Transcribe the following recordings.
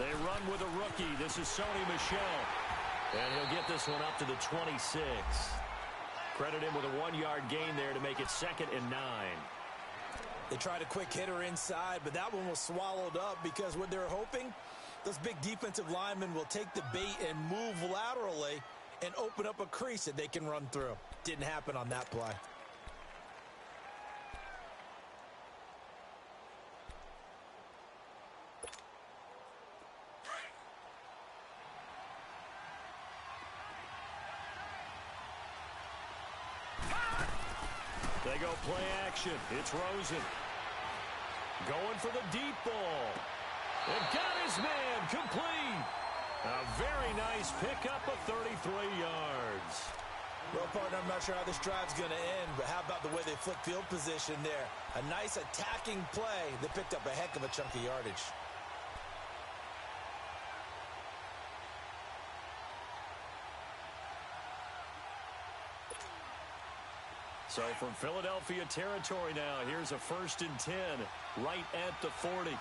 They run with a rookie. This is Sony Michel. And he'll get this one up to the 26. Credit him with a 1-yard gain there to make it 2nd and 9. They tried a quick hitter inside, but that one was swallowed up because what they're hoping, those big defensive linemen will take the bait and move laterally and open up a crease that they can run through. Didn't happen on that play. They go play action. It's Rosen. Going for the deep ball. And got his man complete. A very nice pickup of 33 yards. Well, partner, I'm not sure how this drive's going to end, but how about the way they flip field position there? A nice attacking play that picked up a heck of a chunk of yardage. So from Philadelphia territory now, here's a 1st and 10 right at the 40.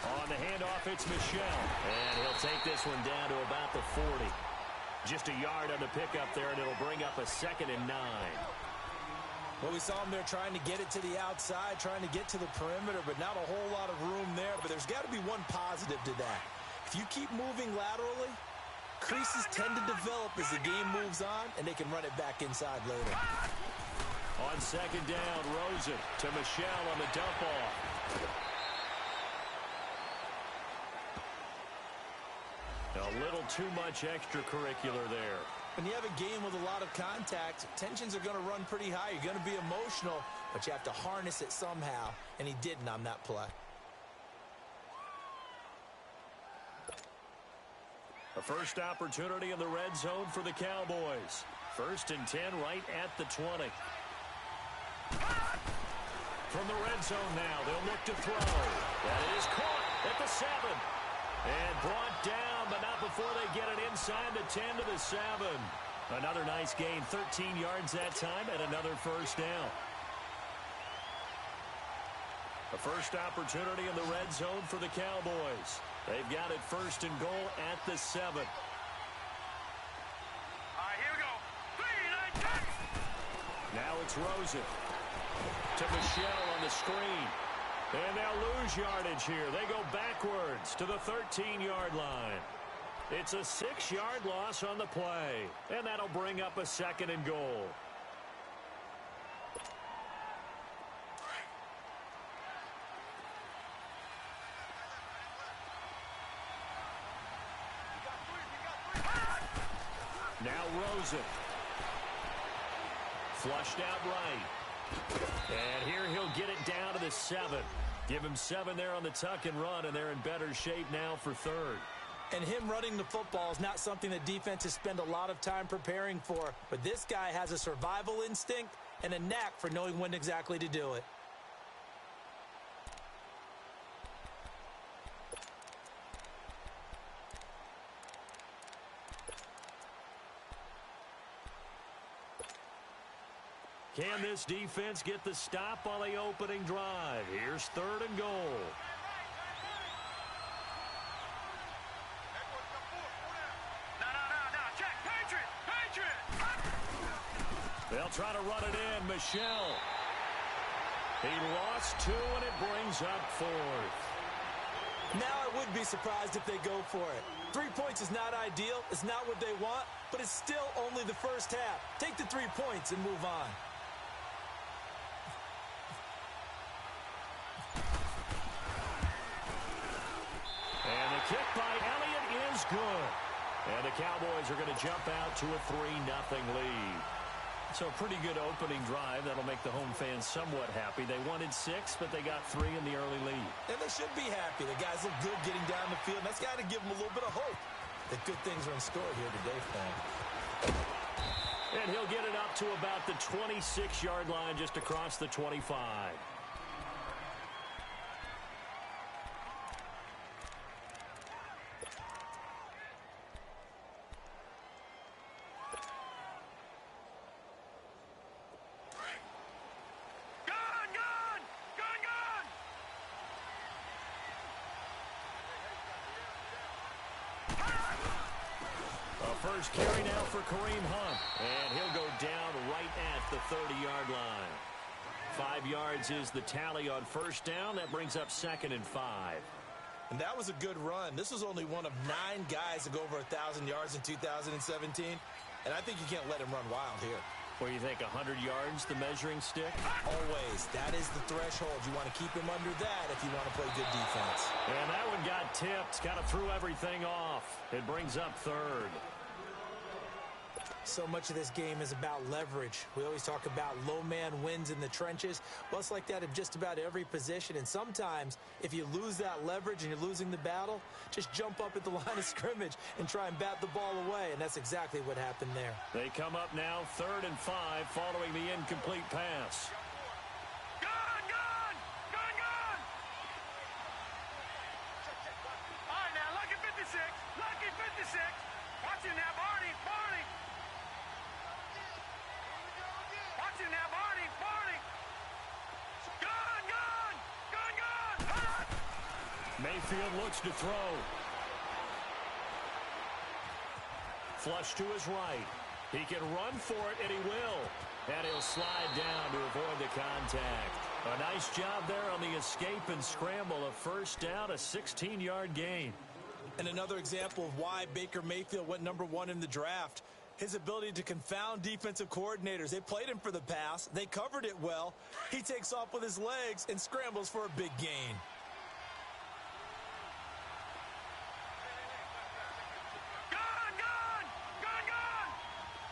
On the handoff, it's Michel. And he'll take this one down to about the 40. Just a yard on the pickup there, and it'll bring up a 2nd and 9. Well, we saw him there trying to get it to the outside, trying to get to the perimeter, but not a whole lot of room there. But there's got to be one positive to that. If you keep moving laterally, creases tend to develop as the game moves on, and they can run it back inside later. On 2nd down, Rosen to Michel on the dump off. A little too much extracurricular there. When you have a game with a lot of contact, tensions are going to run pretty high. You're going to be emotional, but you have to harness it somehow, and he didn't on that play. A first opportunity in the red zone for the Cowboys. 1st and 10 right at the 20. From the red zone now, they'll look to throw. That is caught at the 7. And brought down, but not before they get it inside the 10 to the 7. Another nice gain, 13 yards that time, and another 1st down. A first opportunity in the red zone for the Cowboys. They've got it 1st and goal at the 7. All right, here we go. 3, 9, 10. Now it's Rosen to Michel on the screen. And they'll lose yardage here. They go backwards to the 13-yard line. It's a 6-yard loss on the play. And that'll bring up a 2nd and goal. Now Rosen. Flushed out right. And here he'll get it down to the 7. Give him 7 there on the tuck and run, and they're in better shape now for 3rd. And him running the football is not something that defenses spend a lot of time preparing for. But this guy has a survival instinct and a knack for knowing when exactly to do it. Can this defense get the stop on the opening drive? Here's 3rd and goal. No, check. Patriot. They'll try to run it in. Michel. He lost 2, and it brings up 4th. Now I would be surprised if they go for it. 3 points is not ideal. It's not what they want, but it's still only the first half. Take the 3 points and move on. And the kick by Elliott is good. And the Cowboys are going to jump out to a 3-0 lead. So a pretty good opening drive. That'll make the home fans somewhat happy. They wanted 6, but they got 3 in the early lead. And they should be happy. The guys look good getting down the field. That's got to give them a little bit of hope that good things are in store here today for them. And he'll get it up to about the 26-yard line, just across the 25. first carry now for Kareem Hunt. And he'll go down right at the 30-yard line. 5 yards is the tally on first down. That brings up 2nd and 5. And that was a good run. This was only one of 9 guys to go over 1,000 yards in 2017. And I think you can't let him run wild here. Where you think 100 yards, the measuring stick? Always. That is the threshold. You want to keep him under that if you want to play good defense. And that one got tipped. Kind of threw everything off. It brings up 3rd. So much of this game is about leverage. We always talk about low man wins in the trenches. Well, it's like that in just about every position. And sometimes, if you lose that leverage and you're losing the battle, just jump up at the line of scrimmage and try and bat the ball away. And that's exactly what happened there. They come up now 3rd and 5 following the incomplete pass. Gun, gun! Gun, gun! All right, now, lucky 56. Lucky 56. Watch it now, Barney. Barney. Watch it now, Barney. Barney. Gun, gun! Gun, gun! Hut! Mayfield looks to throw. Flush to his right. He can run for it, and he will. And he'll slide down to avoid the contact. A nice job there on the escape and scramble. A first down, a 16-yard gain. And another example of why Baker Mayfield went #1 in the draft. His ability to confound defensive coordinators. They played him for the pass. They covered it well. He takes off with his legs and scrambles for a big gain. Gun, gun! Gun, gun!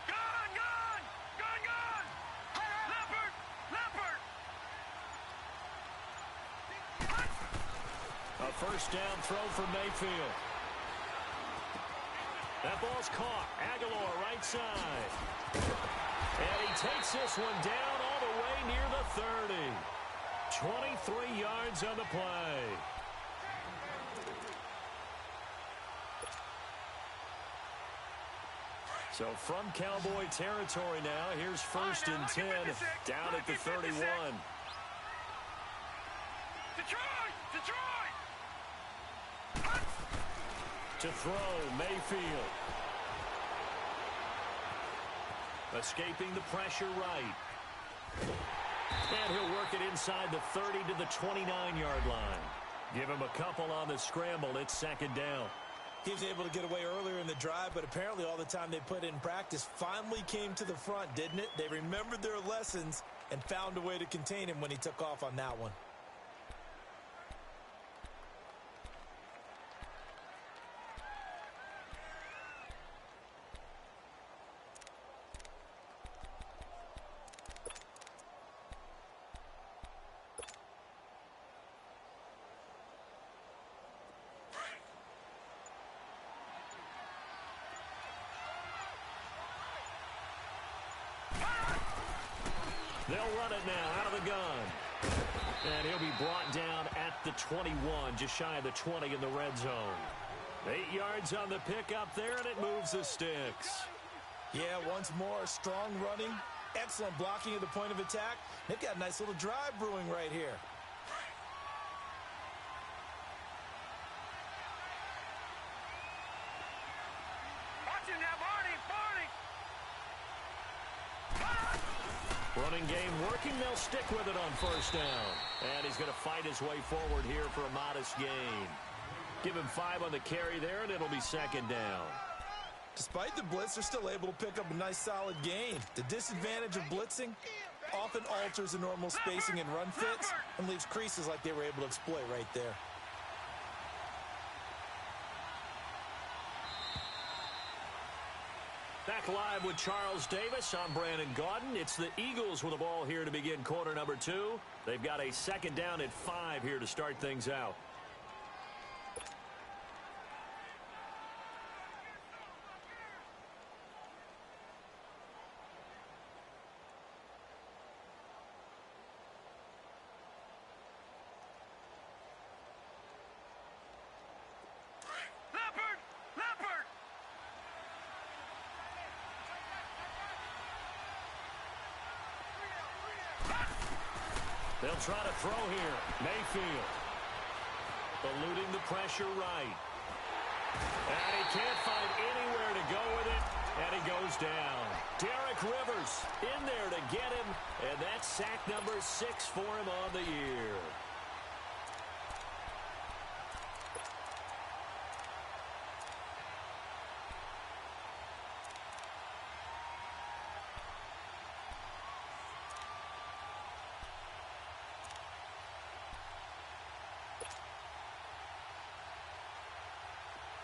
Gun, gun! Gun, gun! Leopard! Leopard! A first down throw for Mayfield. That ball's caught. Aguilar right side. And he takes this one down all the way near the 30. 23 yards on the play. So from Cowboy territory now, here's 1st and 10 down at the 31. Detroit! Detroit! To throw, Mayfield. Escaping the pressure right. And he'll work it inside the 30 to the 29-yard line. Give him a couple on the scramble. It's 2nd down. He was able to get away earlier in the drive, but apparently all the time they put in practice finally came to the front, didn't it? They remembered their lessons and found a way to contain him when he took off on that one. They'll run it now out of the gun. And he'll be brought down at the 21, just shy of the 20 in the red zone. 8 yards on the pickup there, and it moves the sticks. Yeah, once more, strong running, excellent blocking at the point of attack. They've got a nice little drive brewing right here. Watch it now, Barney! Barney! Running game working. They'll stick with it on first down. And he's going to fight his way forward here for a modest gain. Give him 5 on the carry there, and it'll be 2nd down. Despite the blitz, they're still able to pick up a nice solid gain. The disadvantage of blitzing often alters the normal spacing and run fits and leaves creases like they were able to exploit right there. Back live with Charles Davis. I'm Brandon Gaudin. It's the Eagles with the ball here to begin quarter number 2. They've got a 2nd down at 5 here to start things out. Leopard! Leopard! They'll try to throw here. Mayfield eluding the pressure right. And he can't find anywhere to go with it, and he goes down. Derek Rivers in there to get him, and that's sack number 6 for him on the year.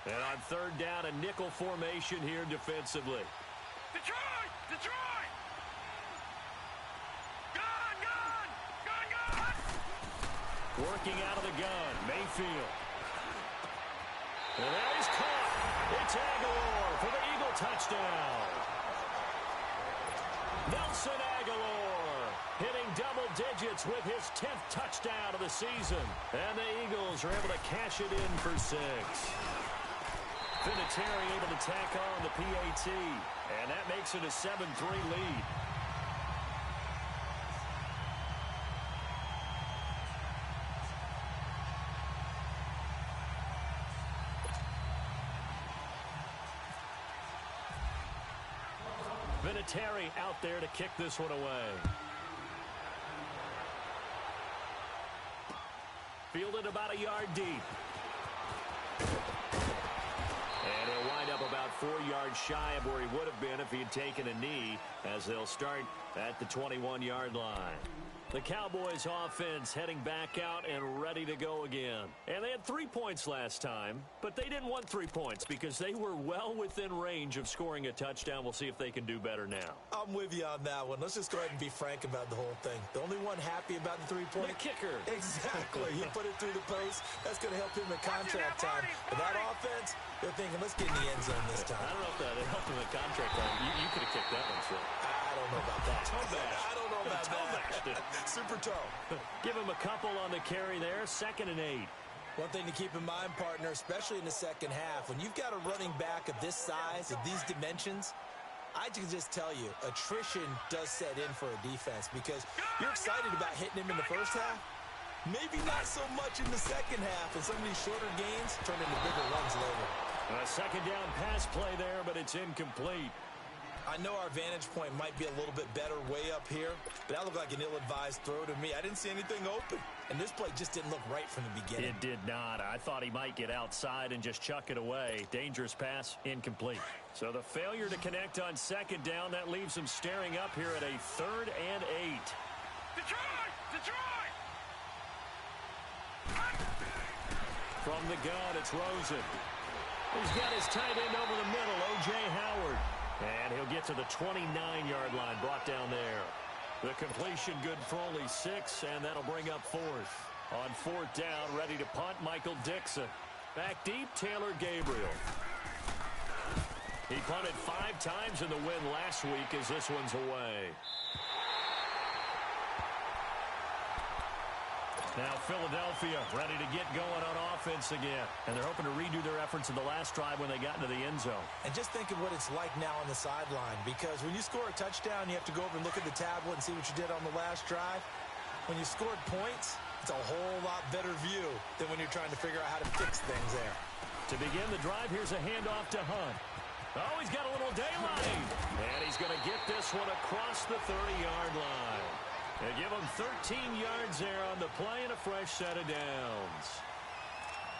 And on third down, a nickel formation here defensively. Detroit! Detroit! Gun! Gun! Gun! Gun! Working out of the gun, Mayfield. And there he's caught. It's Aguilar for the Eagle touchdown. Nelson Aguilar hitting double digits with his 10th touchdown of the season. And the Eagles are able to cash it in for 6. Vinatieri able to tack on the PAT, and that makes it a 7-3 lead. Vinatieri out there to kick this one away. Fielded about a yard deep. And he'll wind up about 4 yards shy of where he would have been if he had taken a knee, as they'll start at the 21-yard line. The Cowboys offense heading back out and ready to go again. And they had 3 points last time, but they didn't want 3 points because they were well within range of scoring a touchdown. We'll see if they can do better now. I'm with you on that one. Let's just go ahead and be frank about the whole thing. The only one happy about the 3-point. The kicker. Exactly. You put it through the post. That's going to help him in contract time. But that offense, they're thinking, let's get in the end zone this time. I don't know if that helped him in contract time. You could have kicked that one, sir. I don't know about that. I don't know about that. Super toe. Give him a couple on the carry there. 2nd and 8. One thing to keep in mind, partner, especially in the second half, when you've got a running back of this size, of these dimensions, I can just tell you, attrition does set in for a defense because you're excited about hitting him in the first half. Maybe not so much in the second half, and some of these shorter gains turn into bigger runs later. A 2nd down pass play there, but it's incomplete. I know our vantage point might be a little bit better way up here, but that looked like an ill-advised throw to me. I didn't see anything open, and this play just didn't look right from the beginning. It did not. I thought he might get outside and just chuck it away. Dangerous pass, incomplete. So the failure to connect on 2nd down, that leaves him staring up here at a 3rd and 8. Detroit! Detroit! From the gun, it's Rosen. He's got his tight end over the middle, O.J. Howard. And he'll get to the 29-yard line, brought down there. The completion good for only 6, and that'll bring up 4th. On 4th down, ready to punt, Michael Dixon. Back deep, Taylor Gabriel. He punted 5 times in the win last week as this one's away. Now Philadelphia ready to get going on offense again. And they're hoping to redo their efforts in the last drive when they got into the end zone. And just think of what it's like now on the sideline, because when you score a touchdown, you have to go over and look at the tablet and see what you did on the last drive. When you scored points, it's a whole lot better view than when you're trying to figure out how to fix things there. To begin the drive, here's a handoff to Hunt. Oh, he's got a little daylight. And he's going to get this one across the 30-yard line. They give him 13 yards there on the play and a fresh set of downs.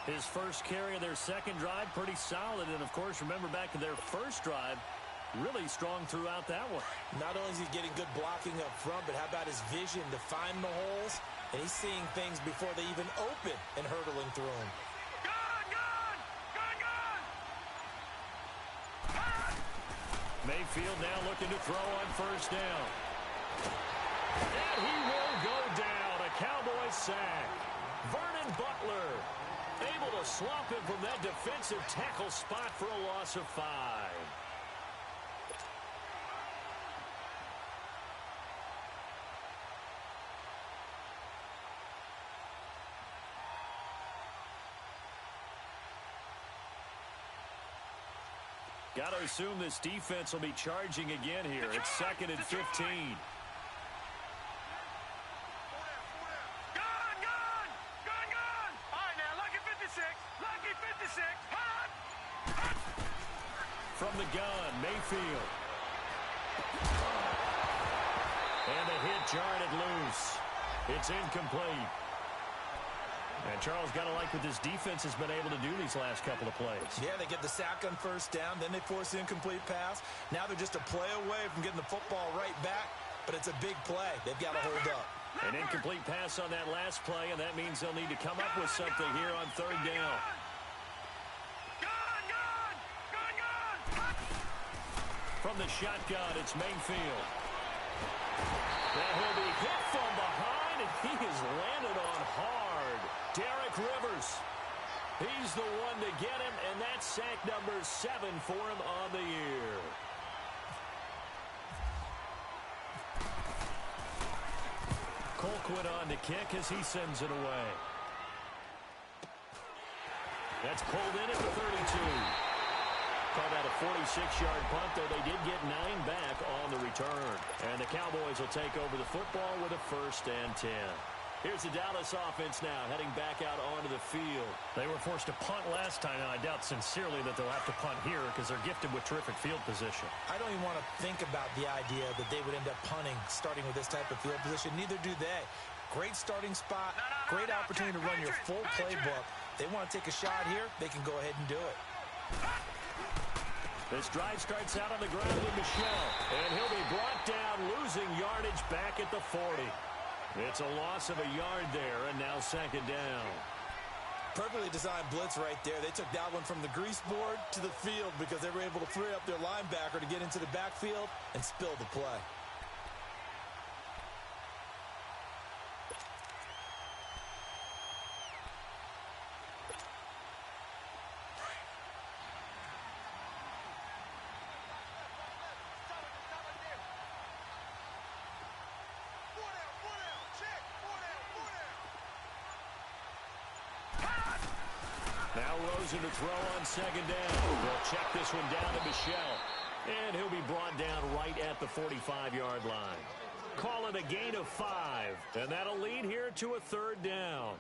His first carry of their second drive, pretty solid. And, of course, remember back to their first drive, really strong throughout that one. Not only is he getting good blocking up front, but how about his vision to find the holes? And he's seeing things before they even open and hurdling through them. Gun! Gun! Gun! Gun! Mayfield now looking to throw on 1st down. And he will go down. A Cowboys sack. Vernon Butler able to swamp him from that defensive tackle spot for a loss of 5. Got to assume this defense will be charging again here. It's 2nd and 15. from the gun, Mayfield. And the hit jarred it loose. It's incomplete. And Charles, got to like what this defense has been able to do these last couple of plays. Yeah, they get the sack on first down, then they force the incomplete pass. Now they're just a play away from getting the football right back, but it's a big play. They've got to hold up. An incomplete pass on that last play, and that means they'll need to come up with something here on third down. From the shotgun, it's Mayfield. Now he'll be hit from behind, and he is landed on hard. Derek Rivers. He's the one to get him, and that's sack number 7 for him on the year. Colquitt on to kick as he sends it away. That's pulled in at the 32. Call that a 46-yard punt, though they did get 9 back on the return. And the Cowboys will take over the football with a 1st and 10. Here's the Dallas offense now, heading back out onto the field. They were forced to punt last time, and I doubt sincerely that they'll have to punt here because they're gifted with terrific field position. I don't even want to think about the idea that they would end up punting starting with this type of field position. Neither do they. Great starting spot, great opportunity to run your full playbook. They want to take a shot here, they can go ahead and do it. This drive starts out on the ground with Michel, and he'll be brought down, losing yardage back at the 40. It's a loss of a yard there, and now 2nd down. Perfectly designed blitz right there. They took that one from the grease board to the field because they were able to free up their linebacker to get into the backfield and spill the play. Now Rosen to throw on 2nd down. They'll check this one down to Michel. And he'll be brought down right at the 45-yard line. Call it a gain of 5. And that'll lead here to a 3rd down.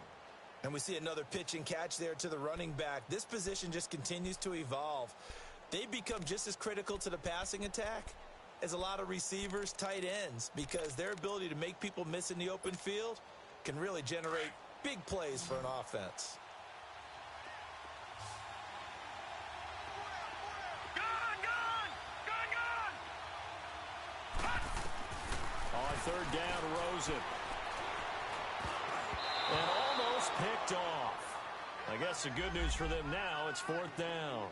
And we see another pitch and catch there to the running back. This position just continues to evolve. They become just as critical to the passing attack as a lot of receivers, tight ends, because their ability to make people miss in the open field can really generate big plays for an offense. On 3rd down, Rosen. And almost picked off. I guess the good news for them now, it's 4th down.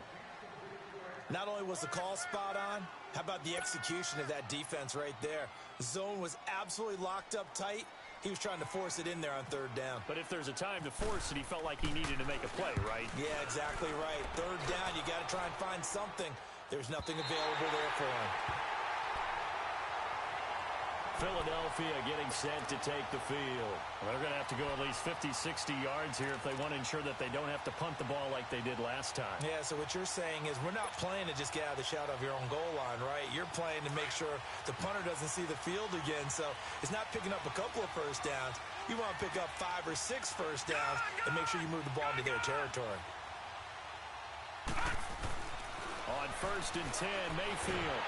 Not only was the call spot on, how about the execution of that defense right there? The zone was absolutely locked up tight. He was trying to force it in there on 3rd down. But if there's a time to force it, he felt like he needed to make a play, right? Yeah, exactly right. 3rd down, you got to try and find something. There's nothing available there for him. Philadelphia getting set to take the field. Well, they're going to have to go at least 50, 60 yards here if they want to ensure that they don't have to punt the ball like they did last time. Yeah, so what you're saying is we're not playing to just get out of the shadow of your own goal line, right? You're playing to make sure the punter doesn't see the field again. So it's not picking up a couple of first downs. You want to pick up 5 or 6 first downs and make sure you move the ball into their territory. On 1st and 10, Mayfield.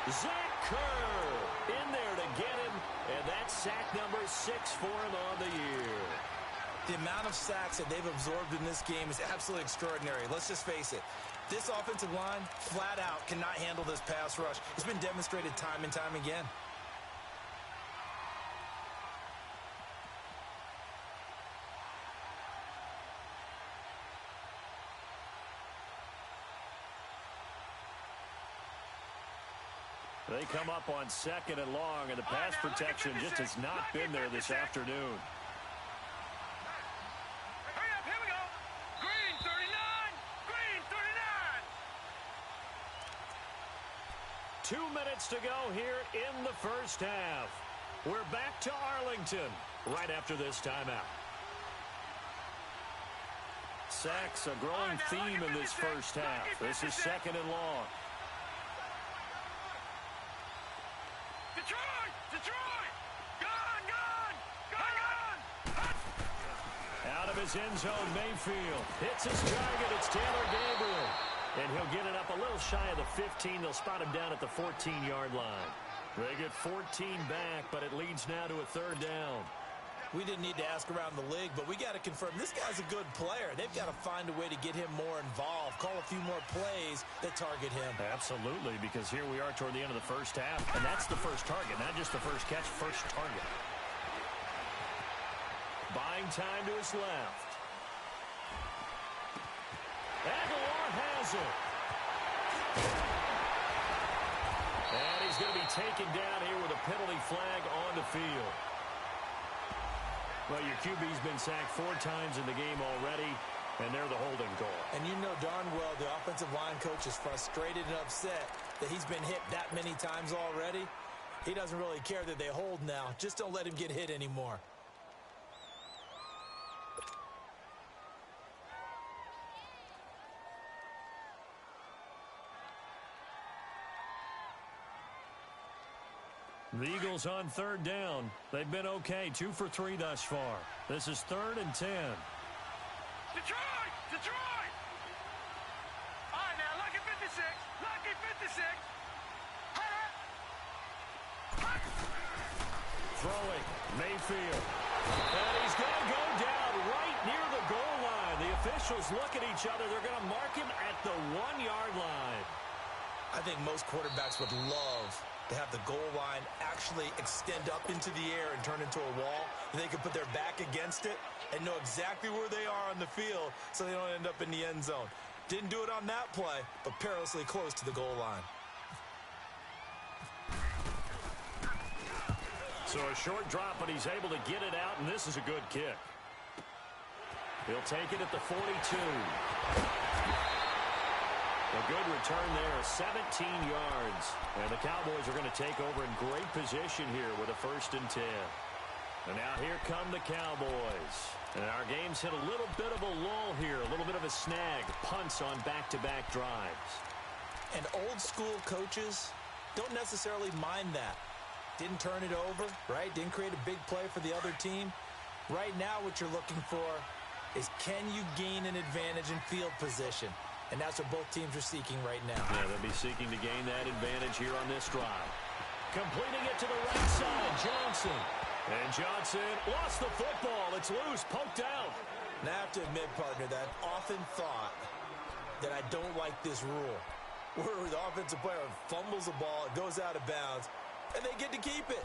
Zach Kerr in there to get him, and that's sack number 6 for him on the year. The amount of sacks that they've absorbed in this game is absolutely extraordinary. Let's just face it. This offensive line, flat out, cannot handle this pass rush. It's been demonstrated time and time again. They come up on 2nd and long, and the pass protection just has not been there this afternoon. Hurry up, here we go. Green 39, green 39. 2 minutes to go here in the first half. We're back to Arlington right after this timeout. Sacks a growing theme in this first half. This is 2nd and long. Detroit! Gone! Out of his end zone, Mayfield hits his target. It's Taylor Gabriel. And he'll get it up a little shy of the 15. They'll spot him down at the 14-yard line. They get 14 back, but it leads now to a third down. We didn't need to ask around the league, but we got to confirm this guy's a good player. They've got to find a way to get him more involved, call a few more plays that target him. Absolutely, because here we are toward the end of the first half, and that's the first target, not just the first catch, first target. Buying time to his left. Aguilar has it. And he's going to be taken down here with a penalty flag on the field. Well, your QB's been sacked 4 times in the game already, and they're the holding call. And you know darn well the offensive line coach is frustrated and upset that he's been hit that many times already. He doesn't really care that they hold now. Just don't let him get hit anymore. The Eagles on third down. They've been okay, 2 for 3 thus far. This is 3rd and 10. Detroit! Detroit! All right, now, lucky 56. Lucky 56. Throwing, Mayfield. And he's going to go down right near the goal line. The officials look at each other. They're going to mark him at the 1-yard line. I think most quarterbacks would love to have the goal line actually extend up into the air and turn into a wall. They can put their back against it and know exactly where they are on the field so they don't end up in the end zone. Didn't do it on that play, but perilously close to the goal line. So a short drop, but he's able to get it out, and this is a good kick. He'll take it at the 42. A good return there, 17 yards. And the Cowboys are going to take over in great position here with a 1st and 10. And now here come the Cowboys. And our game's hit a little bit of a lull here, a little bit of a snag. Punts on back-to-back drives. And old-school coaches don't necessarily mind that. Didn't turn it over, right? Didn't create a big play for the other team. Right now what you're looking for is can you gain an advantage in field position? And that's what both teams are seeking right now. Yeah, they'll be seeking to gain that advantage here on this drive. Completing it to the right side, Johnson. And Johnson lost the football. It's loose, poked out. Now I have to admit, partner, that I've often thought that I don't like this rule. Where the offensive player fumbles the ball, it goes out of bounds, and they get to keep it.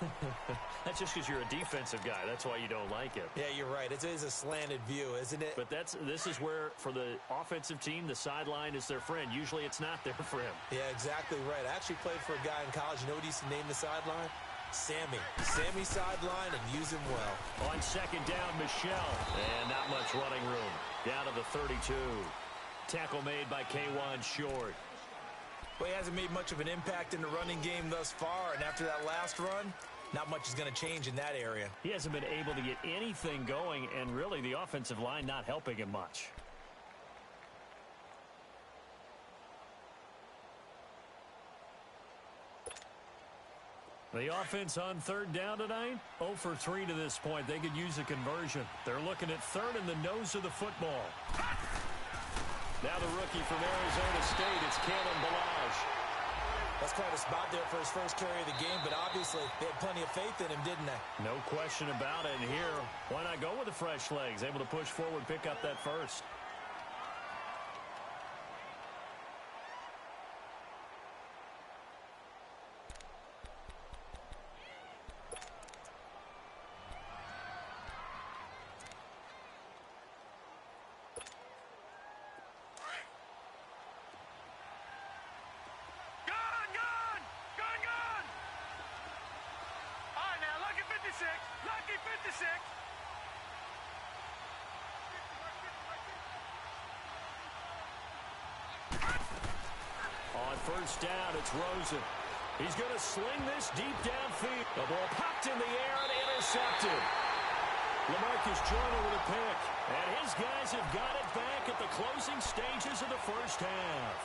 That's just because you're a defensive guy. That's why you don't like it. Yeah, you're right. It is a slanted view, isn't it? But this is where, for the offensive team, the sideline is their friend. Usually it's not there for him. Yeah, exactly right. I actually played for a guy in college. You know what he used to name the sideline? Sammy. Sammy sideline, and use him well. On 2nd down, Michelle. And not much running room. Down to the 32. Tackle made by K'Wan Short. Well, he hasn't made much of an impact in the running game thus far, and after that last run, not much is going to change in that area. He hasn't been able to get anything going, and really the offensive line not helping him much. The offense on 3rd down tonight, 0 for 3 to this point. They could use a conversion. They're looking at 3rd in the nose of the football. Now the rookie from Arizona State, it's Kalen Ballage. That's quite a spot there for his first carry of the game, but obviously they had plenty of faith in him, didn't they? No question about it. And here, why not go with the fresh legs? Able to push forward, pick up that first. Lucky 56. On 1st down, it's Rosen. He's going to sling this deep downfield. The ball popped in the air and intercepted. LaMarcus Joyner with a pick. And his guys have got it back at the closing stages of the first half.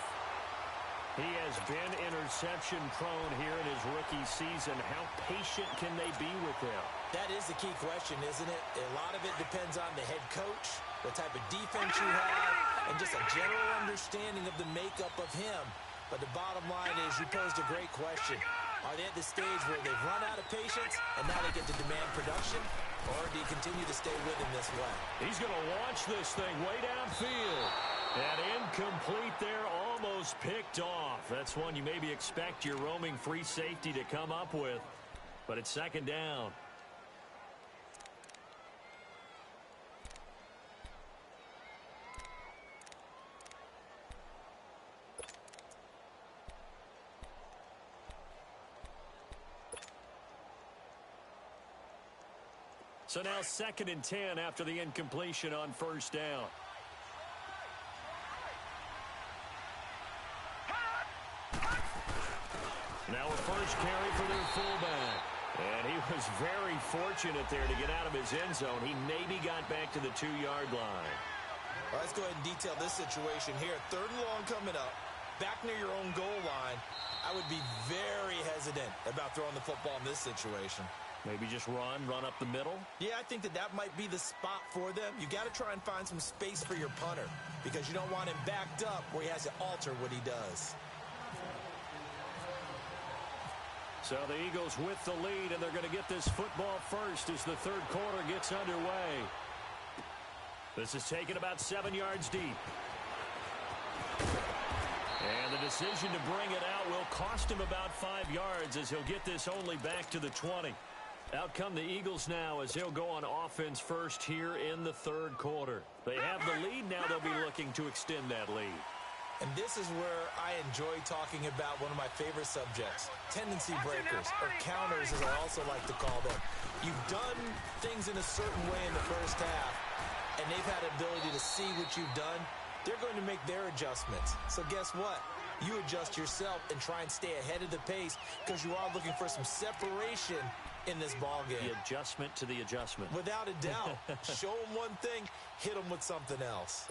He has been interception prone here in his rookie season. How patient can they be with him? That is the key question, isn't it? A lot of it depends on the head coach, what type of defense you have, and just a general understanding of the makeup of him. But the bottom line is you posed a great question. Are they at the stage where they've run out of patience and now they get to demand production? Or do you continue to stay with him this way? He's going to launch this thing way downfield. And incomplete there, almost picked off. That's one you maybe expect your roaming free safety to come up with. But it's second down. So now 2nd and 10 after the incompletion on first down. Now a first carry for their fullback. And he was very fortunate there to get out of his end zone. He maybe got back to the 2-yard line. Well, let's go ahead and detail this situation here. 3rd and long coming up. Back near your own goal line. I would be very hesitant about throwing the football in this situation. Maybe just run up the middle? Yeah, I think that might be the spot for them. You got to try and find some space for your punter because you don't want him backed up where he has to alter what he does. So the Eagles with the lead, and they're going to get this football first as the 3rd quarter gets underway. This is taken about 7 yards deep. And the decision to bring it out will cost him about 5 yards as he'll get this only back to the 20. Out come the Eagles now as they'll go on offense first here in the 3rd quarter. They have the lead now. They'll be looking to extend that lead. And this is where I enjoy talking about one of my favorite subjects, tendency breakers, or counters as I also like to call them. You've done things in a certain way in the first half, and they've had the ability to see what you've done. They're going to make their adjustments. So guess what? You adjust yourself and try and stay ahead of the pace because you are looking for some separation in this ball game. The adjustment to the adjustment. Without a doubt. Show them one thing, hit them with something else.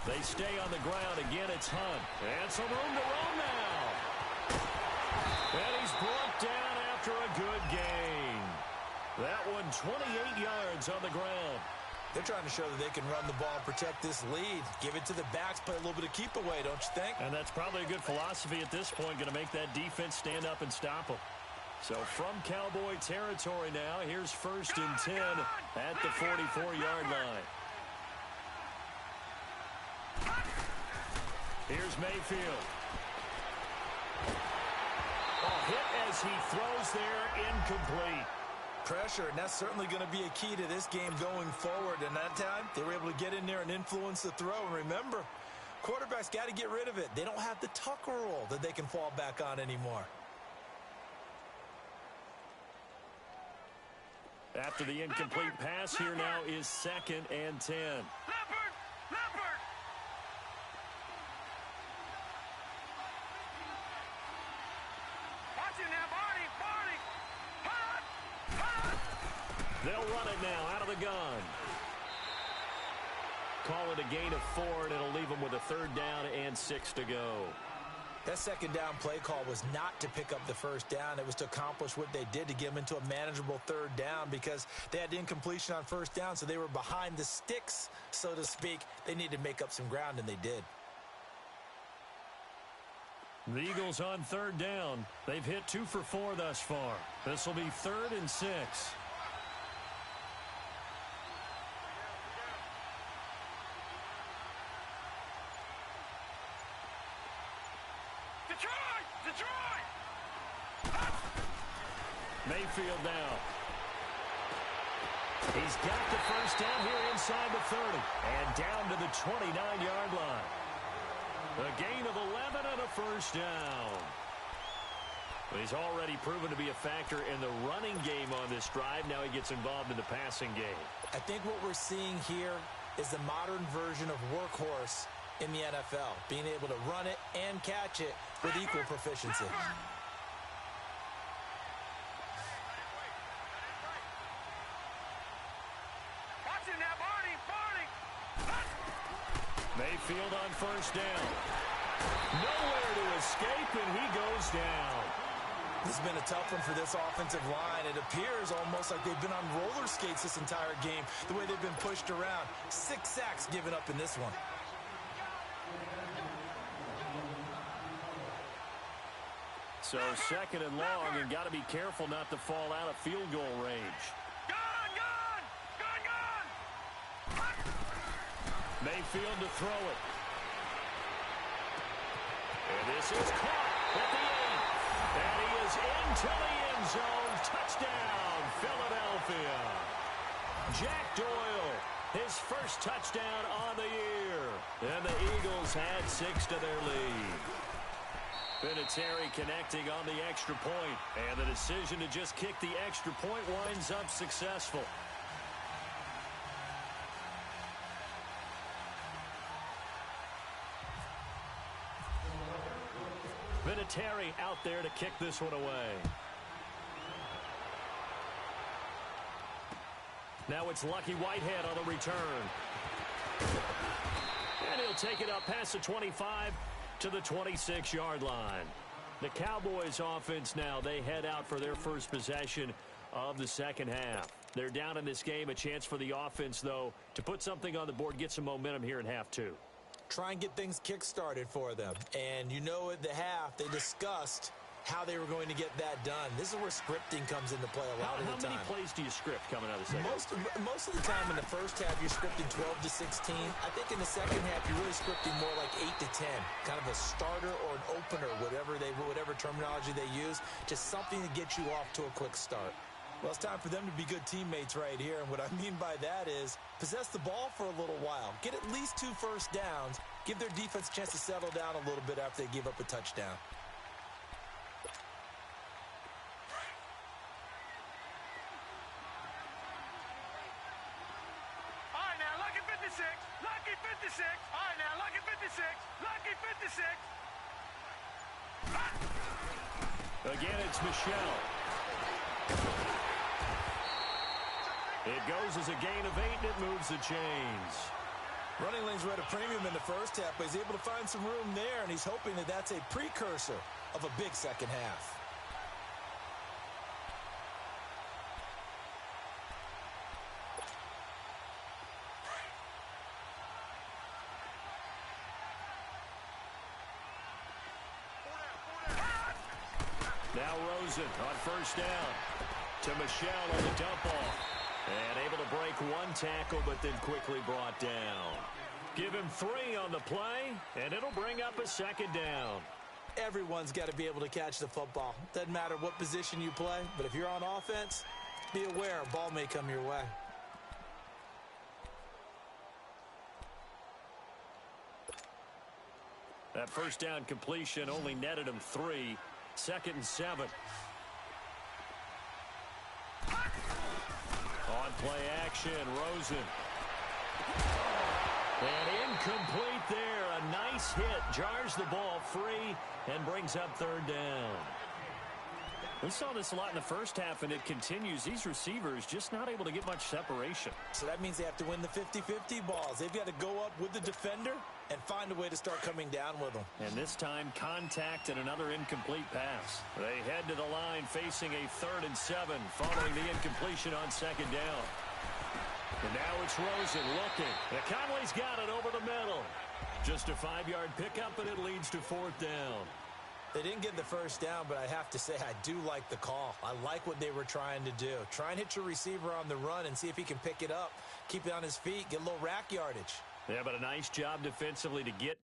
They stay on the ground. Again, it's Hunt. And some room to roam now. And he's brought down after a good gain. That one 28 yards on the ground. They're trying to show that they can run the ball and protect this lead. Give it to the backs, play a little bit of keep away, don't you think? And that's probably a good philosophy at this point. Going to make that defense stand up and stop them. So from Cowboy territory now, here's 1st and 10 at the 44-yard line. Here's Mayfield. Hit as he throws there, incomplete. Pressure, and that's certainly going to be a key to this game going forward. And that time, they were able to get in there and influence the throw. And remember, quarterbacks got to get rid of it. They don't have the Tucker rule that they can fall back on anymore. After the incomplete pass, here now is 2nd and 10. They'll run it now out of the gun. Call it a gain of 4, and it'll leave them with a 3rd down and 6 to go. That 2nd down play call was not to pick up the 1st down. It was to accomplish what they did to get them into a manageable 3rd down because they had incompletion on 1st down, so they were behind the sticks, so to speak. They needed to make up some ground, and they did. The Eagles on 3rd down. They've hit 2 for 4 thus far. This will be 3rd and 6. Mayfield now. He's got the 1st down here inside the 30 and down to the 29-yard line. A gain of 11 and a 1st down. But he's already proven to be a factor in the running game on this drive. Now he gets involved in the passing game. I think what we're seeing here is the modern version of workhorse in the NFL, being able to run it and catch it with equal proficiency. Watch it now, Barney. Mayfield on first down. Nowhere to escape, and he goes down. This has been a tough one for this offensive line. It appears almost like they've been on roller skates this entire game, the way they've been pushed around. 6 sacks given up in this one. So second and long, and got to be careful not to fall out of field goal range. Gun! Mayfield to throw it. And this is caught at the 8. And he is into the end zone. Touchdown, Philadelphia. Jack Doyle, his first touchdown on the year. And the Eagles had 6 to their lead. Vinatieri connecting on the extra point. And the decision to just kick the extra point winds up successful. Vinatieri out there to kick this one away. Now it's Lucky Whitehead on the return. And he'll take it up past the 25 to the 26-yard line. The Cowboys offense now, they head out for their first possession of the second half. They're down in this game. A chance for the offense, though, to put something on the board, get some momentum here in half 2. Try and get things kick-started for them. And you know at the half, they discussed how they were going to get that done. This is where scripting comes into play a lot of the time. How many plays do you script coming out of the second? Most of the time in the first half, you're scripting 12 to 16. I think in the second half, you're really scripting more like 8 to 10. Kind of a starter or an opener, whatever terminology they use. Just something to get you off to a quick start. Well, it's time for them to be good teammates right here. And what I mean by that is possess the ball for a little while. Get at least 2 first downs. Give their defense a chance to settle down a little bit after they give up a touchdown. All right, now, Lucky 56. Lucky 56. All right, now, Lucky 56. Lucky 56. Again, it's Michelle. It goes as a gain of 8, and it moves the chains. Running lanes were at a premium in the first half, but he's able to find some room there, and he's hoping that that's a precursor of a big second half. Now Rosen on first down to Michelle on the dump off. And able to break one tackle, but then quickly brought down. Give him 3 on the play, and it'll bring up a second down. Everyone's got to be able to catch the football. Doesn't matter what position you play, but if you're on offense, be aware a ball may come your way. That first down completion only netted him 3. 2nd and 7. On play action, Rosen. And incomplete there. A nice hit. Jars the ball free and brings up 3rd down. We saw this a lot in the first half, and it continues. These receivers just not able to get much separation. So that means they have to win the 50-50 balls. They've got to go up with the defender and find a way to start coming down with them. And this time, contact and another incomplete pass. They head to the line facing a 3rd and 7 following the incompletion on 2nd down. And now it's Rosen looking. And Conley's got it over the middle. Just a 5-yard pickup, and it leads to 4th down. They didn't get the first down, but I have to say I do like the call. I like what they were trying to do. Try and hit your receiver on the run and see if he can pick it up. Keep it on his feet, get a little rack yardage. Yeah, but a nice job defensively to get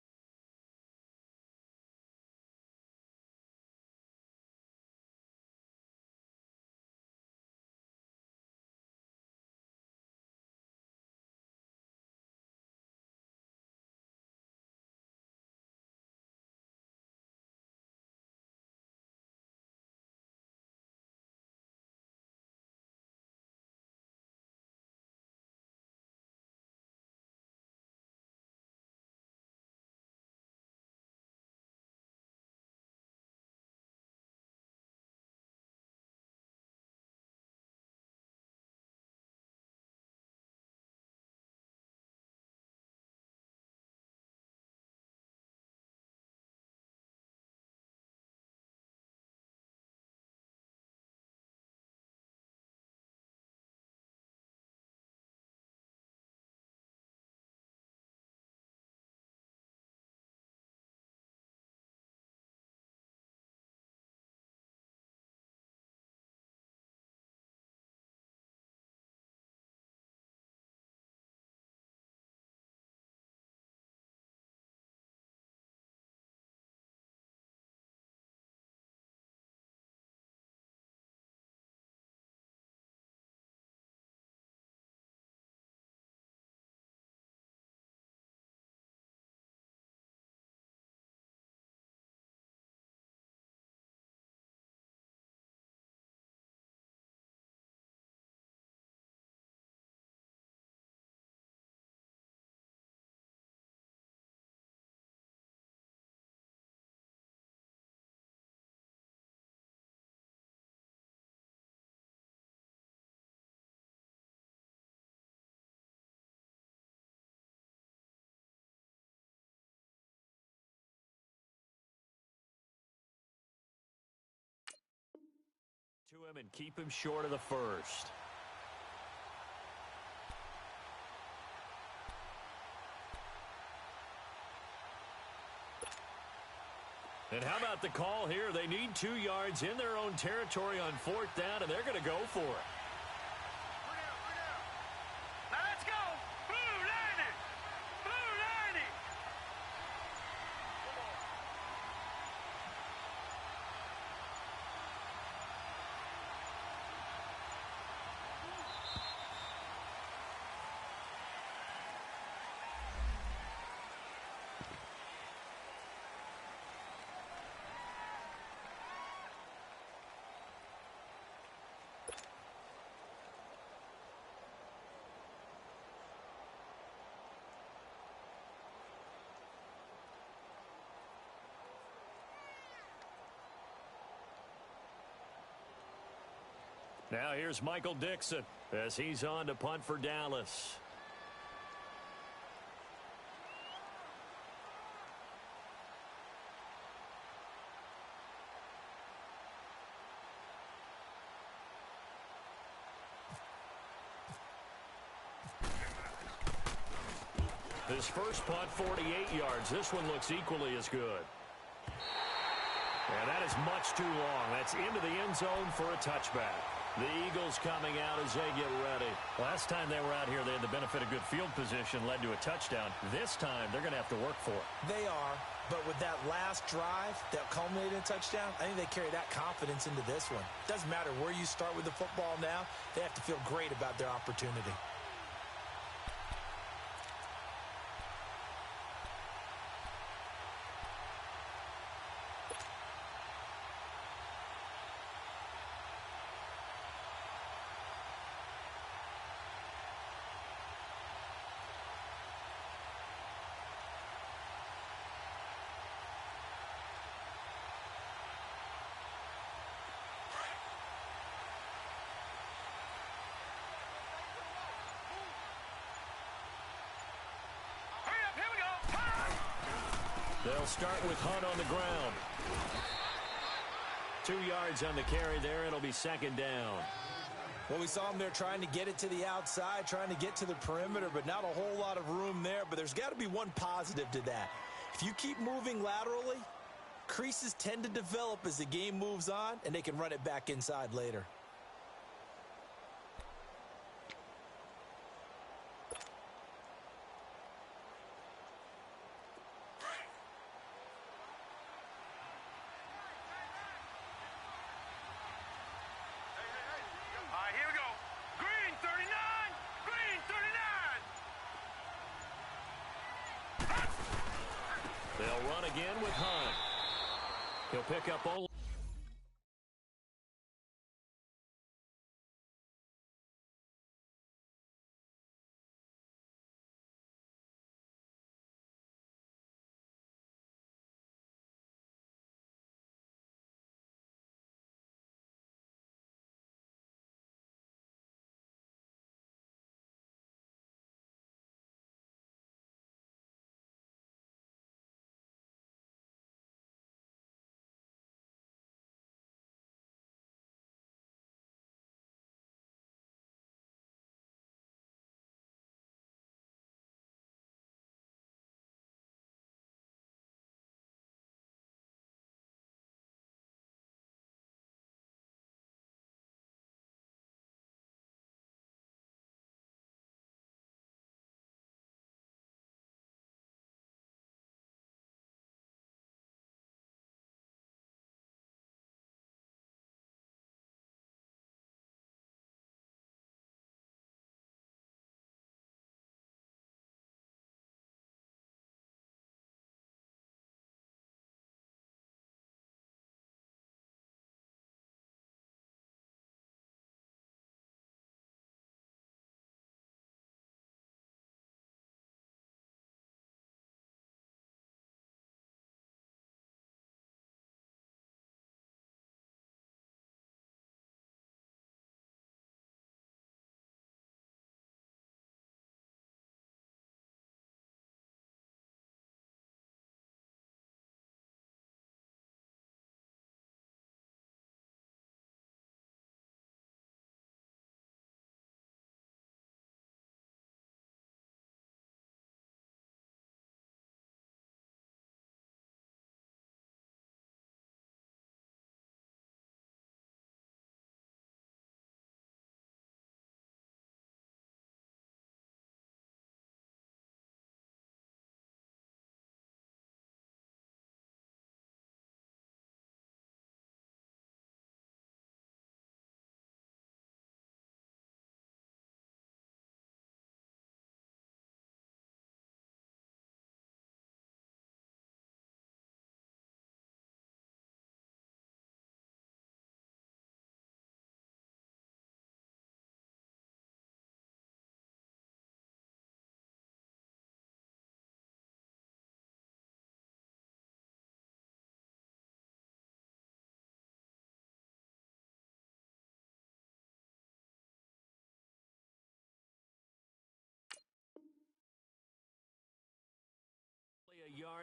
to him and keep him short of the first. And how about the call here? They need 2 yards in their own territory on 4th down, and they're going to go for it. Now let's go. Blue 90. Blue 90. Now here's Michael Dixon as he's on to punt for Dallas. His first punt, 48 yards. This one looks equally as good. And that is much too long. That's into the end zone for a touchback. The Eagles coming out as they get ready. Last time they were out here, they had the benefit of good field position, led to a touchdown. This time, they're going to have to work for it. They are, but with that last drive that culminated in a touchdown, I think they carry that confidence into this one. Doesn't matter where you start with the football now, they have to feel great about their opportunity. They'll start with Hunt on the ground. 2 yards on the carry there. It'll be 2nd down. Well, we saw him there trying to get it to the outside, trying to get to the perimeter, but not a whole lot of room there. But there's got to be one positive to that. If you keep moving laterally, creases tend to develop as the game moves on, and they can run it back inside later. All right, here we go. Green 39. Green 39. They'll run again with Hunt. He'll pick up only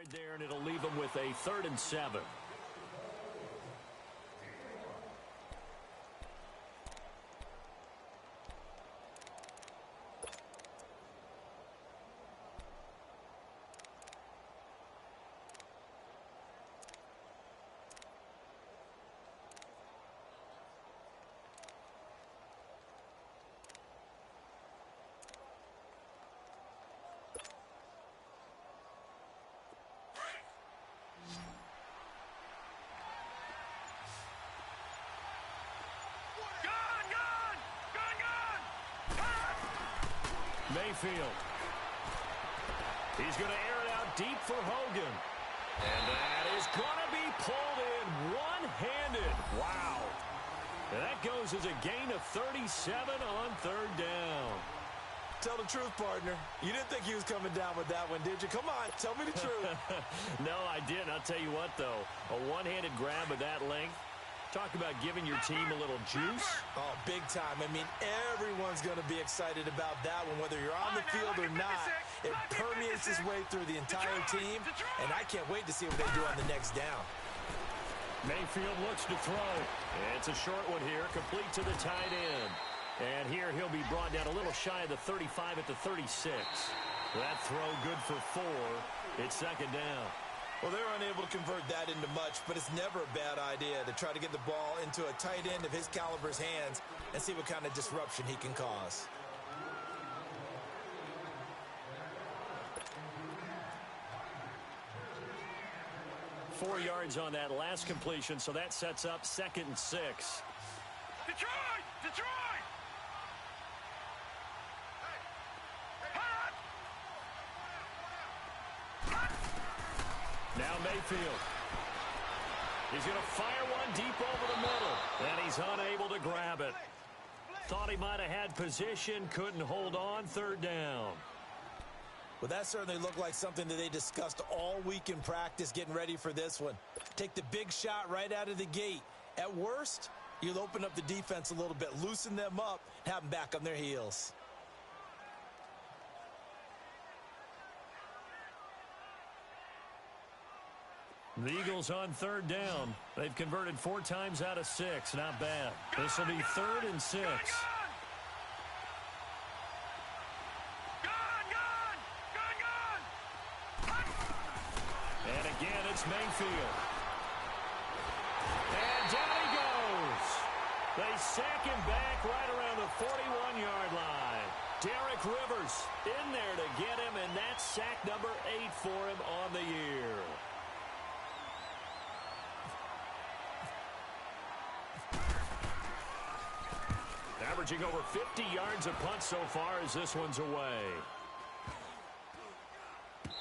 yard there, and it'll leave them with a 3rd and 7. Mayfield. He's going to air it out deep for Hogan. And that is going to be pulled in one-handed. Wow. And that goes as a gain of 37 on 3rd down. Tell the truth, partner. You didn't think he was coming down with that one, did you? Come on, tell me the truth. No, I didn't. I'll tell you what, though. A one-handed grab of that length. Talk about giving your team a little juice. Oh, big time. I mean, everyone's going to be excited about that one, whether you're on the field or not. It permeates its way through the entire team, and I can't wait to see what they do on the next down. Mayfield looks to throw. It's a short one here, complete to the tight end. And here he'll be brought down a little shy of the 35 at the 36. That throw good for 4. It's 2nd down. Well, they're unable to convert that into much, but it's never a bad idea to try to get the ball into a tight end of his caliber's hands and see what kind of disruption he can cause. Four yards on that last completion, so that sets up 2nd and 6. Detroit! Detroit! Now Mayfield. He's going to fire one deep over the middle, and he's unable to grab it. Thought he might have had position, couldn't hold on, 3rd down. Well, that certainly looked like something that they discussed all week in practice getting ready for this one. Take the big shot right out of the gate. At worst, you'll open up the defense a little bit, loosen them up, have them back on their heels. The Eagles on 3rd down. They've converted 4 times out of 6. Not bad. This will be 3rd and 6. And again, it's Mayfield. And down he goes. They sack him back right around the 41-yard line. Derek Rivers in there to get him, and that's sack number 8 for him on the year. Averaging over 50 yards a punt so far as this one's away.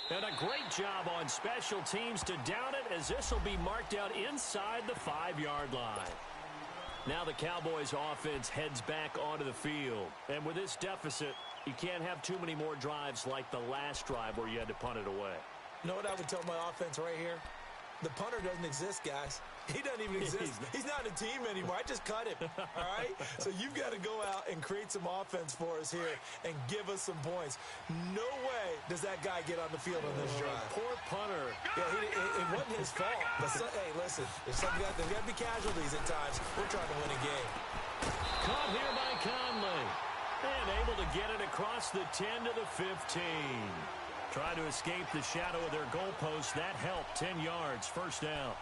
And a great job on special teams to down it, as this will be marked out inside the 5-yard line. Now the Cowboys offense heads back onto the field. And with this deficit, you can't have too many more drives like the last drive where you had to punt it away. You know what I would tell my offense right here? The punter doesn't exist, guys. He doesn't even exist. He's not a team anymore. I just cut him, all right? So you've got to go out and create some offense for us here and give us some points. No way does that guy get on the field on this drive. Poor punter. Yeah, it wasn't his fault. But hey, listen, there's got to be casualties at times. We're trying to win a game. Caught here by Conley. And able to get it across the 10 to the 15. Try to escape the shadow of their goalpost. That helped. 10 yards. 1st down.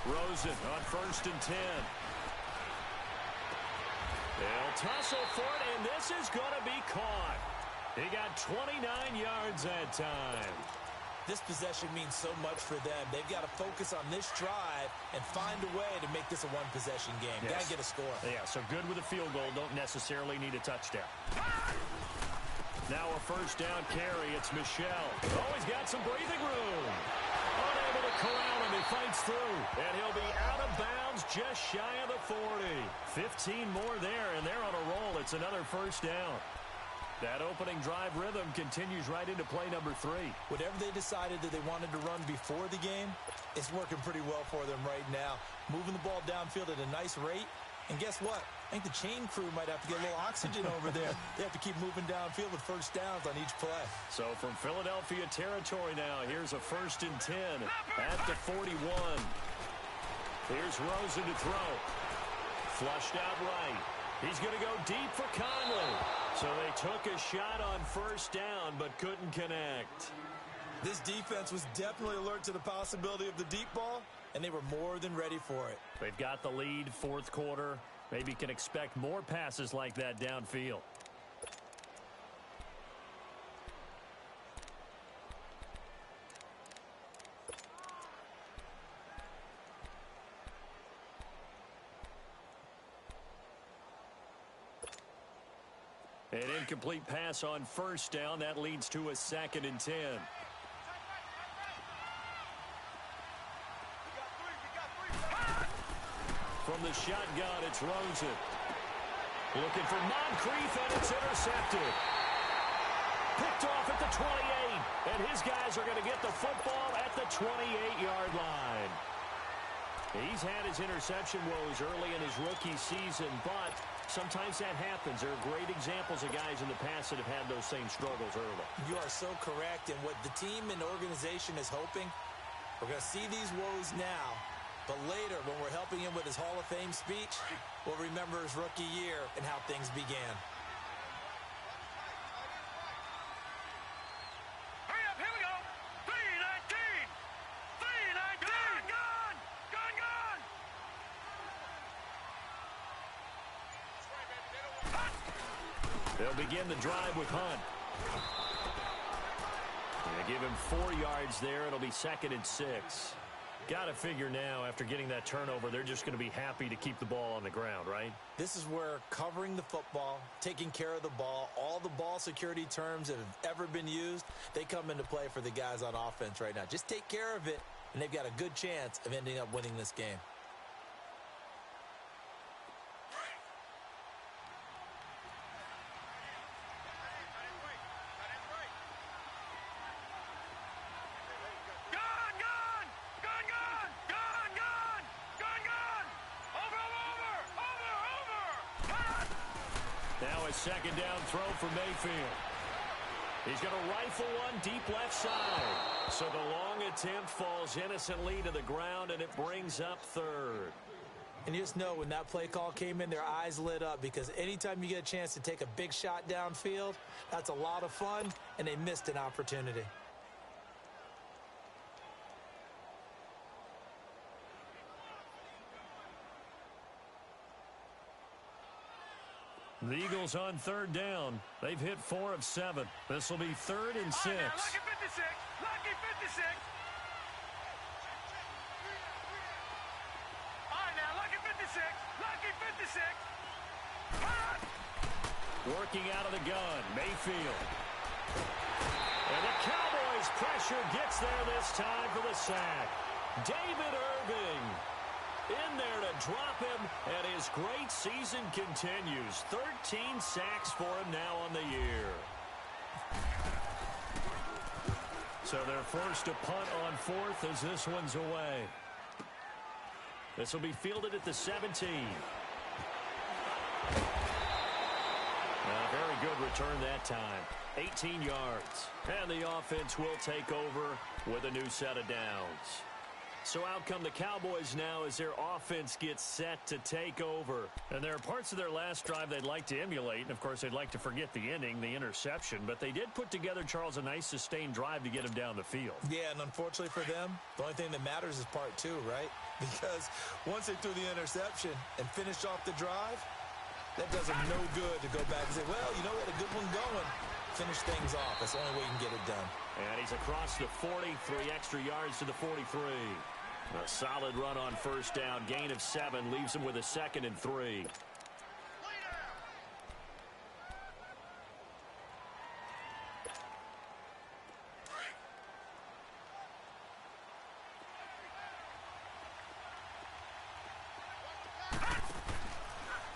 Rosen on 1st and 10. They'll tussle for it, and this is going to be caught. He got 29 yards that time. This possession means so much for them. They've got to focus on this drive and find a way to make this a one-possession game. Yes. Got to get a score. Yeah, so good with a field goal. Don't necessarily need a touchdown. Now a 1st down carry. It's Michel. Oh, he's got some breathing room. Unable to corral him. He fights through. And he'll be out of bounds just shy of the 40. 15 more there, and they're on a roll. It's another 1st down. That opening drive rhythm continues right into play number 3. Whatever they decided that they wanted to run before the game, it's working pretty well for them right now. Moving the ball downfield at a nice rate. And guess what? I think the chain crew might have to get a little oxygen over there. They have to keep moving downfield with first downs on each play. So from Philadelphia territory now, here's a 1st and 10 at the 41. Here's Rosen to throw. Flushed out right. He's going to go deep for Conley. So they took a shot on first down but couldn't connect. This defense was definitely alert to the possibility of the deep ball, and they were more than ready for it. They've got the lead, 4th quarter. Maybe can expect more passes like that downfield. An incomplete pass on first down. That leads to a 2nd and 10. From the shotgun, it's Rosen. Looking for Moncrief, and it's intercepted. Picked off at the 28, and his guys are going to get the football at the 28-yard line. He's had his interception woes early in his rookie season, but sometimes that happens. There are great examples of guys in the past that have had those same struggles early. You are so correct, and what the team and organization is hoping, we're going to see these woes now, but later when we're helping him with his Hall of Fame speech, we'll remember his rookie year and how things began. Hurry up, here we go. 3-19. 3-19. Gun. They'll begin the drive with Hunt. They give him 4 yards there. It'll be 2nd and 6. Got to figure now, after getting that turnover, they're just going to be happy to keep the ball on the ground, right? This is where covering the football, taking care of the ball, all the ball security terms that have ever been used, they come into play for the guys on offense right now. Just take care of it, and they've got a good chance of ending up winning this game. Second down throw for Mayfield. He's going to rifle one deep left side. So the long attempt falls innocently to the ground, and it brings up 3rd. And you just know when that play call came in, their eyes lit up, because anytime you get a chance to take a big shot downfield, that's a lot of fun, and they missed an opportunity. The Eagles on 3rd down. They've hit 4 of 7. This will be 3rd and 6. Lucky 56. Lucky 56. All right, now, lucky 56. Lucky 56. Working out of the gun, Mayfield. And the Cowboys' pressure gets there this time for the sack. David Irving in there to drop him, and his great season continues. 13 sacks for him now on the year. So they're forced to punt on 4th as this one's away. This will be fielded at the 17. A very good return that time. 18 yards. And the offense will take over with a new set of downs. So out come the Cowboys now as their offense gets set to take over. And there are parts of their last drive they'd like to emulate. And, of course, they'd like to forget the ending, the interception. But they did put together, Charles, a nice sustained drive to get him down the field. Yeah, and unfortunately for them, the only thing that matters is part 2, right? Because once they threw the interception and finished off the drive, that does them no good to go back and say, well, you know, we had a good one going. Finish things off. That's the only way you can get it done. And he's across the 40, 3 extra yards to the 43. A solid run on first down. Gain of 7 leaves him with a 2nd and 3.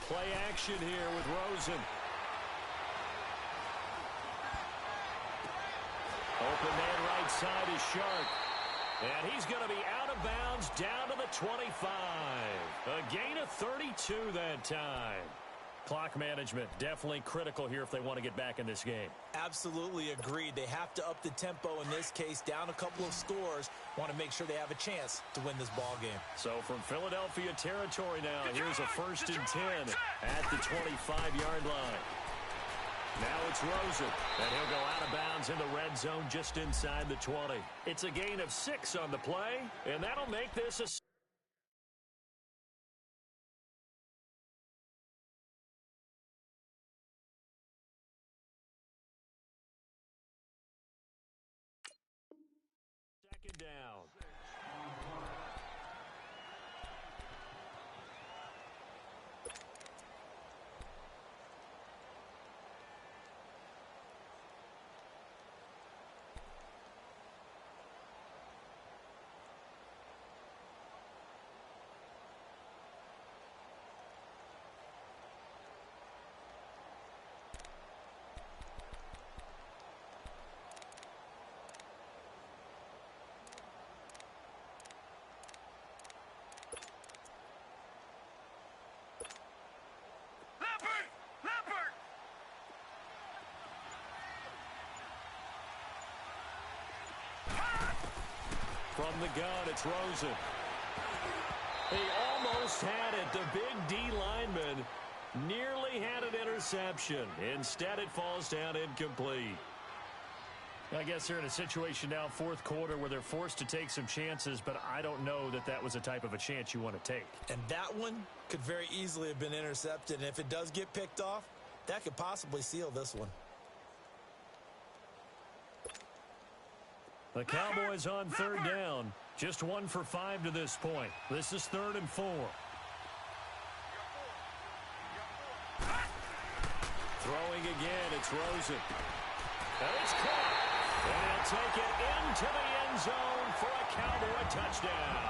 Play action here with Rosen. Open man right side is Shark. And he's going to be out of bounds down to the 25. A gain of 32 that time. Clock management definitely critical here if they want to get back in this game. Absolutely agreed. They have to up the tempo in this case, down a couple of scores. Want to make sure they have a chance to win this ball game. So from Philadelphia territory now, here's a 1st and 10 at the 25-yard line. Now it's Rosen, and he'll go out of bounds in the red zone just inside the 20. It's a gain of 6 on the play, and that'll make this a... second down. From the gun, it's Rosen. He almost had it. The big D lineman nearly had an interception. Instead, it falls down incomplete. I guess they're in a situation now, 4th quarter, where they're forced to take some chances, but I don't know that that was a type of a chance you want to take. And that one could very easily have been intercepted. And if it does get picked off, that could possibly seal this one. The Cowboys on 3rd down. Just 1 for 5 to this point. This is 3rd and 4. Throwing again, it's Rosen. And it's caught. And he'll take it into the end zone for a Cowboy touchdown.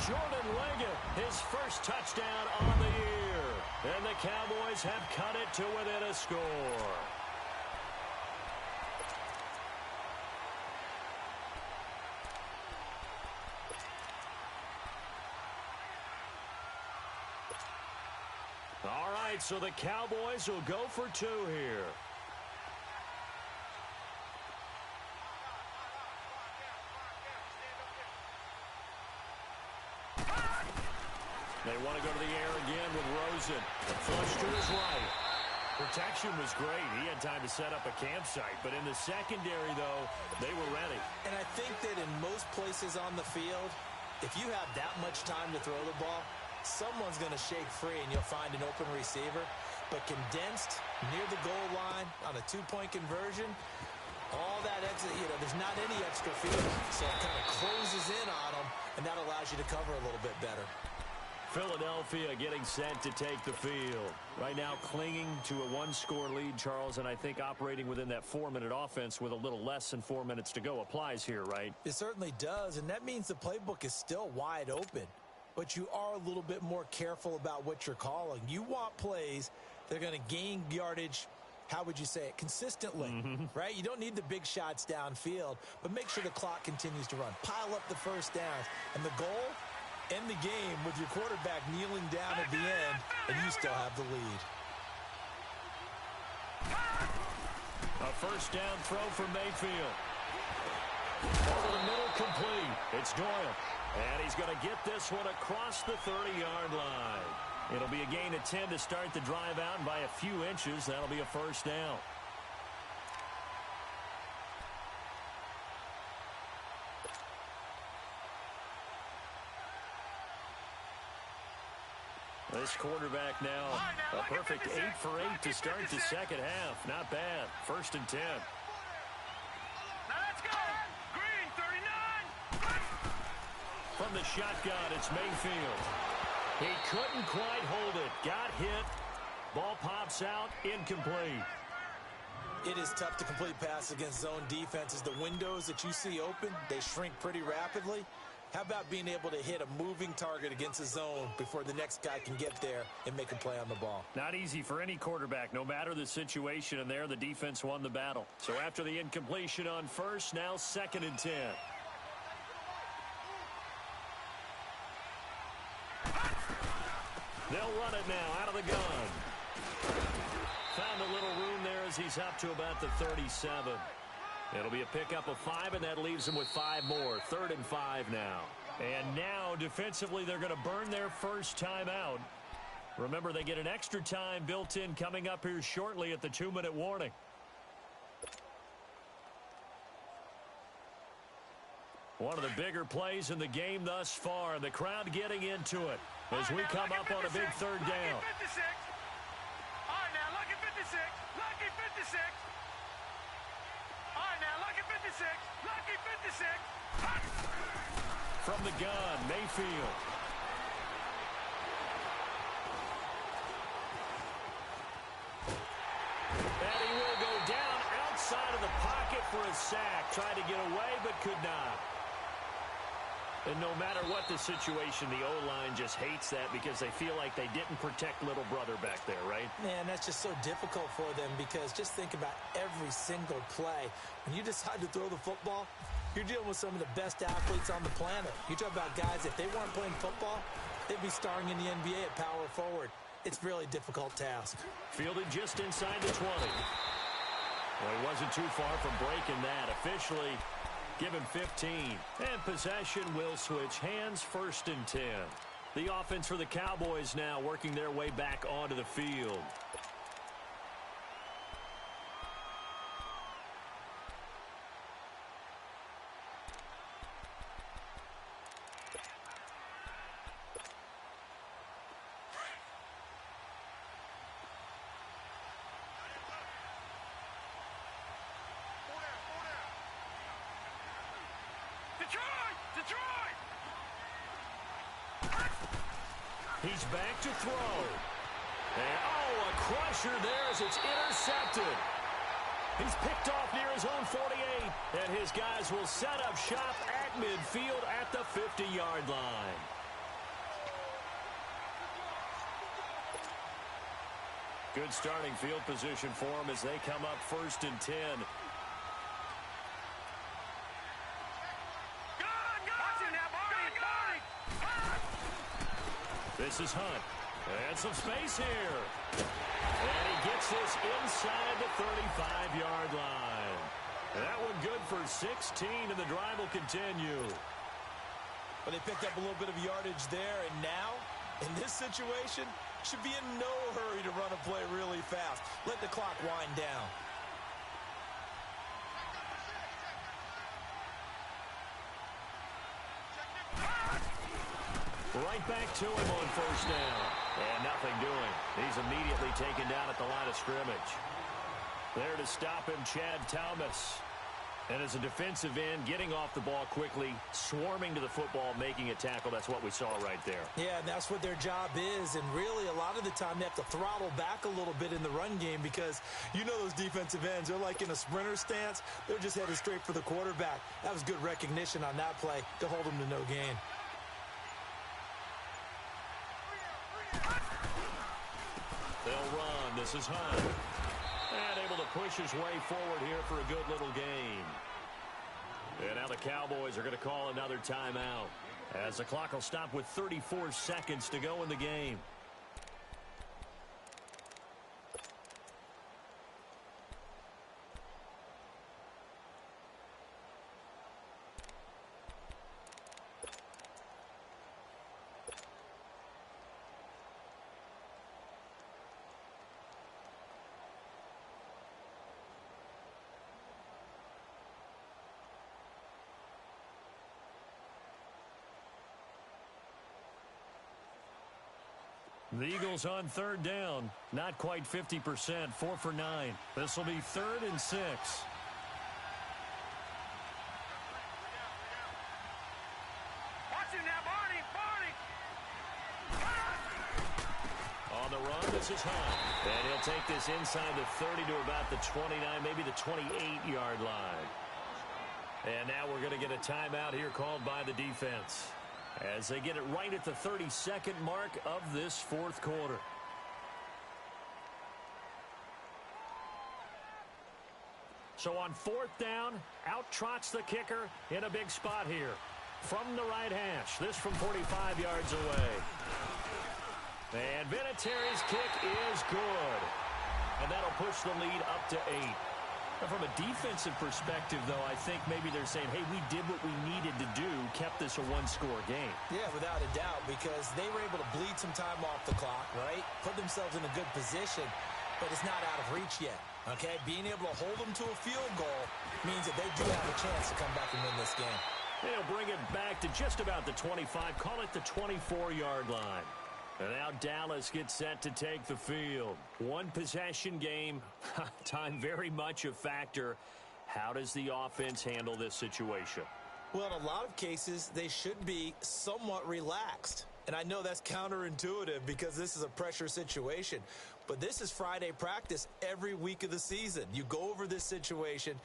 Jordan Leggett, his first touchdown on the year. And the Cowboys have cut it to within a score. All right, so the Cowboys will go for 2 here. They want to go to the air again with Rosen. Flush to his right. Protection was great. He had time to set up a campsite. But in the secondary, though, they were ready. And I think that in most places on the field, if you have that much time to throw the ball, someone's going to shake free and you'll find an open receiver. But condensed near the goal line on a 2-point conversion, all that exit, there's not any extra field. So it kind of closes in on them, and that allows you to cover a little bit better. Philadelphia getting set to take the field. Right now clinging to a 1-score lead, Charles, and I think operating within that 4-minute offense with a little less than 4 minutes to go applies here, right? It certainly does, and that means the playbook is still wide open. But you are a little bit more careful about what you're calling. You want plays that are going to gain yardage, how would you say it, consistently, right? You don't need the big shots downfield, but make sure the clock continues to run. Pile up the first downs, and the goal, end the game with your quarterback kneeling down at the end, and you still have the lead. A first down throw for Mayfield. Over the middle, complete. It's Doyle. And he's going to get this one across the 30-yard line. It'll be a gain of 10 to start the drive out, and by a few inches, that'll be a first down. This quarterback now, a perfect 8 for 8 to start the second half. Not bad. 1st and 10. Now let's go. Green, 39. From the shotgun, it's Mayfield. He couldn't quite hold it. Got hit. Ball pops out. Incomplete. It is tough to complete passes against zone defenses. The windows that you see open, they shrink pretty rapidly. How about being able to hit a moving target against a zone before the next guy can get there and make a play on the ball? Not easy for any quarterback, no matter the situation, and there the defense won the battle. So after the incompletion on first, now 2nd and 10. They'll run it now out of the gun. Found a little room there as he's up to about the 37. It'll be a pickup of 5, and that leaves them with 5 more. 3rd and 5 now. And now, defensively, they're going to burn their first time out. Remember, they get an extra time built in coming up here shortly at the 2-minute warning. One of the bigger plays in the game thus far. The crowd getting into it as we come up on a big 3rd down. All right, now, lucky 56. Lucky 56. All right, now, lucky 56. Lucky 56. From the gun, Mayfield. And he will go down outside of the pocket for a sack. Tried to get away, but could not. And no matter what the situation, the O-line just hates that because they feel like they didn't protect little brother back there, right? Man, that's just so difficult for them because just think about every single play. When you decide to throw the football, you're dealing with some of the best athletes on the planet. You talk about guys, if they weren't playing football, they'd be starring in the NBA at power forward. It's really a difficult task. Fielded just inside the 20. Well, he wasn't too far from breaking that. Officially, give him 15. And possession will switch hands, 1st and 10. The offense for the Cowboys now working their way back onto the field. Detroit! He's back to throw. And, oh, a crusher there as it's intercepted. He's picked off near his own 48. And his guys will set up shop at midfield at the 50-yard line. Good starting field position for them as they come up 1st and 10. This is Hunt. And some space here. And he gets this inside the 35-yard line. That one good for 16, and the drive will continue. But they picked up a little bit of yardage there, and now, in this situation, should be in no hurry to run a play really fast. Let the clock wind down. Right back to him on 1st down. And nothing doing. He's immediately taken down at the line of scrimmage. There to stop him, Chad Thomas. And as a defensive end, getting off the ball quickly, swarming to the football, making a tackle. That's what we saw right there. Yeah, and that's what their job is. And really, a lot of the time, they have to throttle back a little bit in the run game because you know those defensive ends, they're like in a sprinter stance. They're just headed straight for the quarterback. That was good recognition on that play to hold them to no gain. They'll run. This is Hunt. And able to push his way forward here for a good little gain. And now the Cowboys are going to call another timeout as the clock will stop with 34 seconds to go in the game. The Eagles on 3rd down. Not quite 50%. 4 for 9. This will be 3rd and 6. Watch him now, Barney! On the run, this is Hunt. And he'll take this inside the 30 to about the 29, maybe the 28-yard line. And now we're going to get a timeout here called by the defense as they get it right at the 32nd mark of this fourth quarter. So on fourth down, out trots the kicker in a big spot here. From the right hash, this from 45 yards away. And Vinatieri's kick is good. And that'll push the lead up to 8. Now, from a defensive perspective, though, I think maybe they're saying, hey, we did what we needed to do, kept this a one-score game. Yeah, without a doubt, because they were able to bleed some time off the clock, right? Put themselves in a good position, but it's not out of reach yet, okay? Being able to hold them to a field goal means that they do have a chance to come back and win this game. They'll bring it back to just about the 25, call it the 24-yard line. And now Dallas gets set to take the field. One possession game, time very much a factor. How does the offense handle this situation? Well, in a lot of cases, they should be somewhat relaxed. And I know that's counterintuitive because this is a pressure situation. But this is Friday practice every week of the season. You go over this situation,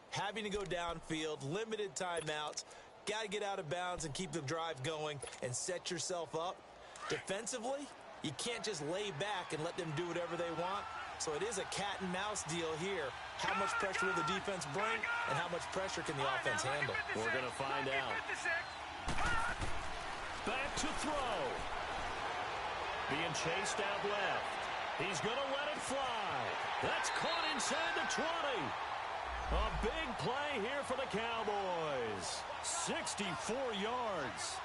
having to go downfield, limited timeouts, got to get out of bounds and keep the drive going and set yourself up. Defensively, you can't just lay back and let them do whatever they want. So it is a cat and mouse deal here. How much pressure will the defense bring and how much pressure can the offense handle? We're going to find out. Back to throw. Being chased out left. He's going to let it fly. That's caught inside the 20. A big play here for the Cowboys. 64 yards.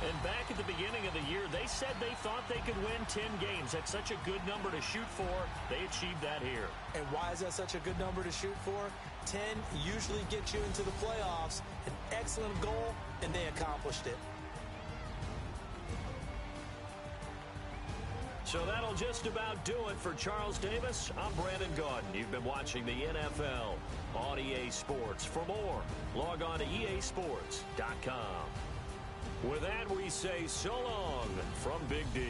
And back at the beginning of the year, they said they thought they could win 10 games. That's such a good number to shoot for. They achieved that here. And why is that such a good number to shoot for? 10 usually gets you into the playoffs. An excellent goal, and they accomplished it. So that'll just about do it for Charles Davis. I'm Brandon Gaudin. You've been watching the NFL on EA Sports. For more, log on to easports.com. With that, we say so long from Big D.